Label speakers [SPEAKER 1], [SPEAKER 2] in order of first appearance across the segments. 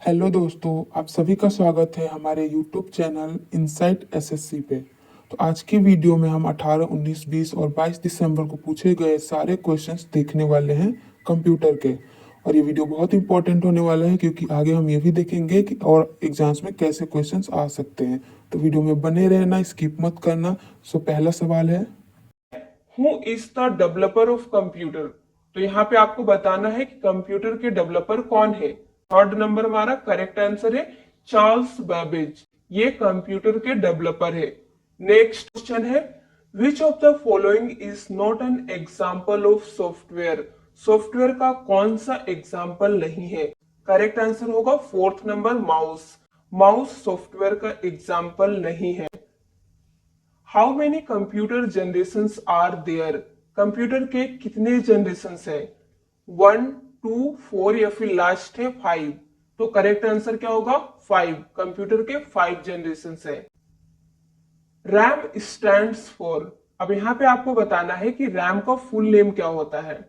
[SPEAKER 1] Hello दोस्तों, आप सभी का स्वागत है हमारे यूट्यूब चैनल इनसाइट एसएससी पे। तो आज की वीडियो में हम 18, 19, 20 और 22 दिसंबर को पूछे गए सारे क्वेश्चंस देखने वाले हैं कंप्यूटर के। और ये वीडियो बहुत इंपॉर्टेंट होने वाला है क्योंकि आगे हम ये भी देखेंगे कि और एग्जाम्स में कैसे क्वेश्चंस आ सकते हैं। तो वीडियो में बने रहना, स्किप मत करना। सो पहला सवाल है,
[SPEAKER 2] who is the developer of computer. तो यहाँ पे आपको बताना है कि कंप्यूटर के डेवलपर कौन है। थर्ड नंबर हमारा करेक्ट आंसर है चार्ल्स बेबेज, ये कंप्यूटर के डेवलपर है। नेक्स्ट क्वेश्चन है which of the following is not an example of software. Software का कौन सा एग्जाम्पल नहीं है। करेक्ट आंसर होगा fourth number mouse. Mouse software का एग्जाम्पल नहीं है। How many computer generations are there. Computer के कितने जनरेशंस है। 1, 2, 4 या फिर लास्ट है 5। तो करेक्ट आंसर क्या होगा 5। कंप्यूटर के 5 जनरेशंस है। RAM stands for. अब यहाँ पे आपको बताना है कि रैम का फुल नेम क्या होता है।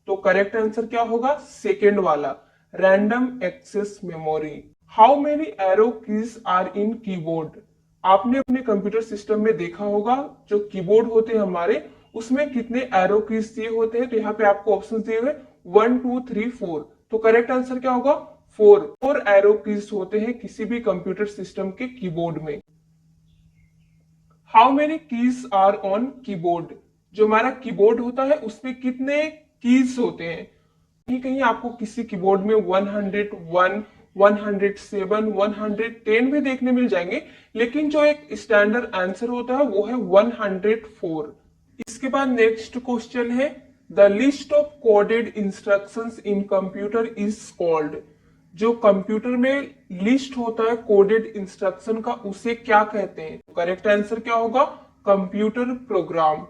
[SPEAKER 2] तो करेक्ट आंसर क्या होगा सेकेंड वाला, random access memory. How many arrow keys are in keyboard. आपने अपने कंप्यूटर सिस्टम में देखा होगा जो कीबोर्ड होते हैं हमारे, उसमें कितने एरो कीज दिए होते हैं। तो यहाँ पे आपको ऑप्शन दिए हुए 1, 2, 3, 4। तो करेक्ट आंसर क्या होगा 4 एरो कीज होते हैं किसी भी कंप्यूटर सिस्टम के कीबोर्ड में। How many keys are on keyboard. जो हमारा कीबोर्ड होता है उसमें कितने कीज होते हैं। कहीं कहीं आपको किसी कीबोर्ड में 101, 107, 110 भी देखने मिल जाएंगे, लेकिन जो एक स्टैंडर्ड आंसर होता है वो है 104। इसके बाद नेक्स्ट क्वेश्चन है the list of coded instructions in computer is called. जो कंप्यूटर में लिस्ट होता है कोडेड इंस्ट्रक्शन का उसे क्या कहते हैं। करेक्ट आंसर क्या होगा computer program.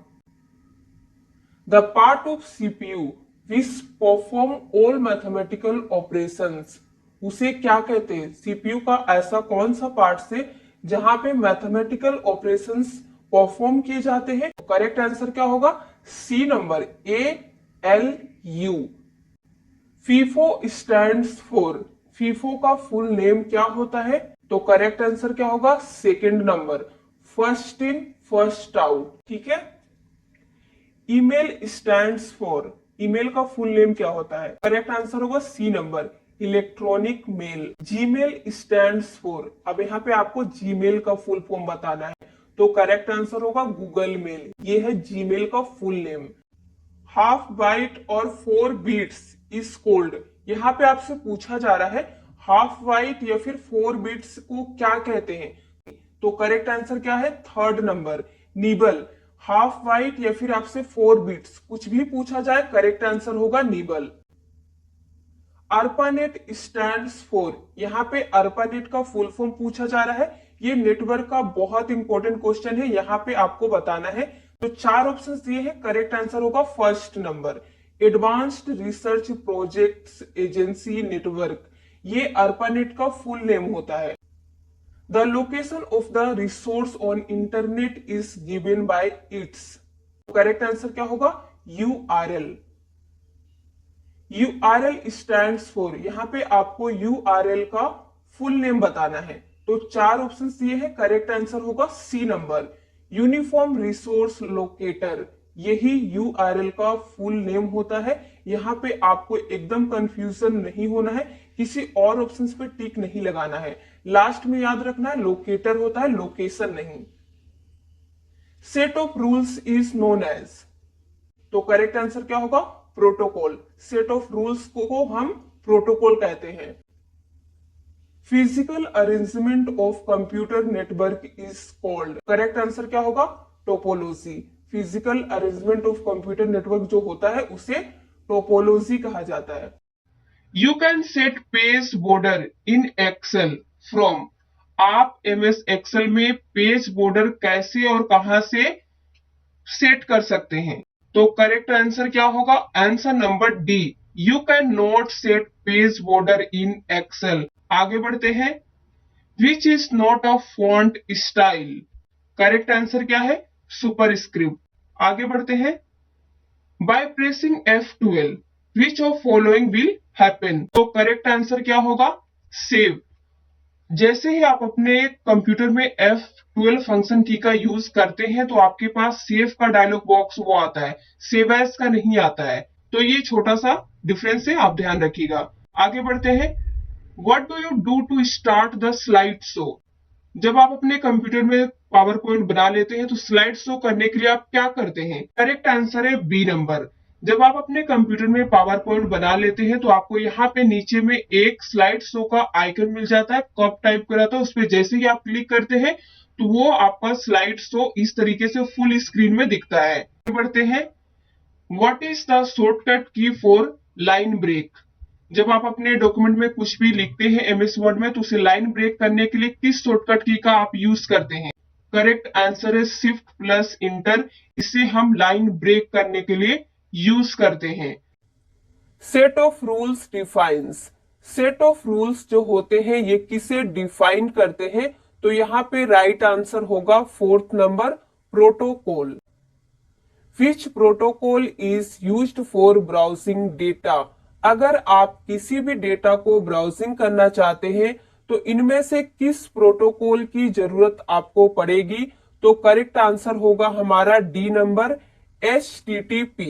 [SPEAKER 2] The part of CPU which perform all mathematical operations, उसे क्या कहते हैं। सीपीयू का ऐसा कौन सा पार्ट से जहां पे मैथमेटिकल ऑपरेशंस परफॉर्म किए जाते हैं। करेक्ट आंसर क्या होगा C number ALU। FIFO stands for. FIFO का फुल नेम क्या होता है। तो करेक्ट आंसर क्या होगा second number, first in first out. ठीक है। Email stands for. ईमेल का फुल नेम क्या होता है। करेक्ट आंसर होगा C number, electronic mail. Gmail stands for. अब यहाँ पे आपको जीमेल का फुल फॉर्म बताना है। तो करेक्ट आंसर होगा गूगल मेल, ये है जीमेल का फुल नेम। हाफ बाइट और 4 बीट्स इज कोल्ड। यहाँ पे आपसे पूछा जा रहा है हाफ बाइट या फिर 4 बीट्स को क्या कहते हैं। तो करेक्ट आंसर क्या है third number, nibble. Half byte या फिर आपसे 4 बीट्स कुछ भी पूछा जाए करेक्ट आंसर होगा नीबल। ARPANET stands for. यहाँ पे अर्पानेट का फुल फॉर्म पूछा जा रहा है। ये नेटवर्क का बहुत इंपॉर्टेंट क्वेश्चन है, यहाँ पे आपको बताना है। तो 4 ऑप्शंस दिए हैं, करेक्ट आंसर होगा first number, advanced research projects agency network. ये अर्पानेट का फुल नेम होता है। The location of the resource on internet is given by it's. Correct answer क्या होगा URL। URL stands for. यहाँ पे आपको URL का फुल नेम बताना है। तो 4 ऑप्शन दिए हैं, करेक्ट आंसर होगा C number, uniform resource locator. यही URL का फुल नेम होता है। यहाँ पे आपको एकदम कंफ्यूजन नहीं होना है, किसी और ऑप्शन पे टिक नहीं लगाना है। लास्ट में याद रखना है लोकेटर होता है, लोकेशन नहीं। Set of rules is known as. तो करेक्ट आंसर क्या होगा प्रोटोकॉल। सेट ऑफ रूल्स को हम प्रोटोकॉल कहते हैं। Physical arrangement of computer network is called. Correct answer क्या होगा topology. Physical arrangement of computer network जो होता है उसे टोपोलॉजी कहा जाता है। You can set page border in Excel from. आप MS एक्सेल में पेज बॉर्डर कैसे और कहां से सेट कर सकते हैं। तो करेक्ट आंसर क्या होगा answer number D, you can not set page border in Excel. आगे बढ़ते हैं। Which is not a font style. Correct answer क्या है सुपरस्क्रिप्ट। आगे बढ़ते हैं। By pressing F12 which of following will happen. तो करेक्ट आंसर क्या होगा सेव। जैसे ही आप अपने कंप्यूटर में F12 फंक्शन की का यूज करते हैं तो आपके पास सेव का डायलॉग बॉक्स वो आता है, सेव एज का नहीं आता है। तो ये छोटा सा डिफरेंस है, आप ध्यान रखिएगा। आगे बढ़ते हैं। What do you do to start the slide show? जब आप अपने कंप्यूटर में पावर पॉइंट बना लेते हैं तो स्लाइड शो करने के लिए आप क्या करते हैं? करेक्ट आंसर है बी नंबर। जब आप अपने कंप्यूटर में पावर पॉइंट बना लेते हैं तो आपको यहाँ पे नीचे में एक स्लाइड शो का आइकन मिल जाता है, कप टाइप का रहता है, उस पर जैसे ही आप क्लिक करते हैं तो वो आपका स्लाइड शो इस तरीके से फुल स्क्रीन में दिखता है। आगे बढ़ते हैं। व्हाट इज द शॉर्टकट की फॉर लाइन ब्रेक? जब आप अपने डॉक्यूमेंट में कुछ भी लिखते हैं एमएस वर्ड में तो उसे लाइन ब्रेक करने के लिए किस शॉर्टकट की का आप यूज करते हैं? करेक्ट आंसर है शिफ्ट प्लस इंटर। इसे हम लाइन ब्रेक करने के लिए यूज करते हैं। Set of rules defines. Set of rules जो होते हैं ये किसे डिफाइन करते हैं? तो यहाँ पे राइट आंसर होगा fourth number, protocol. Which protocol is used for browsing data? अगर आप किसी भी डेटा को ब्राउजिंग करना चाहते हैं तो इनमें से किस प्रोटोकॉल की जरूरत आपको पड़ेगी? तो करेक्ट आंसर होगा हमारा डी नंबर, HTTP।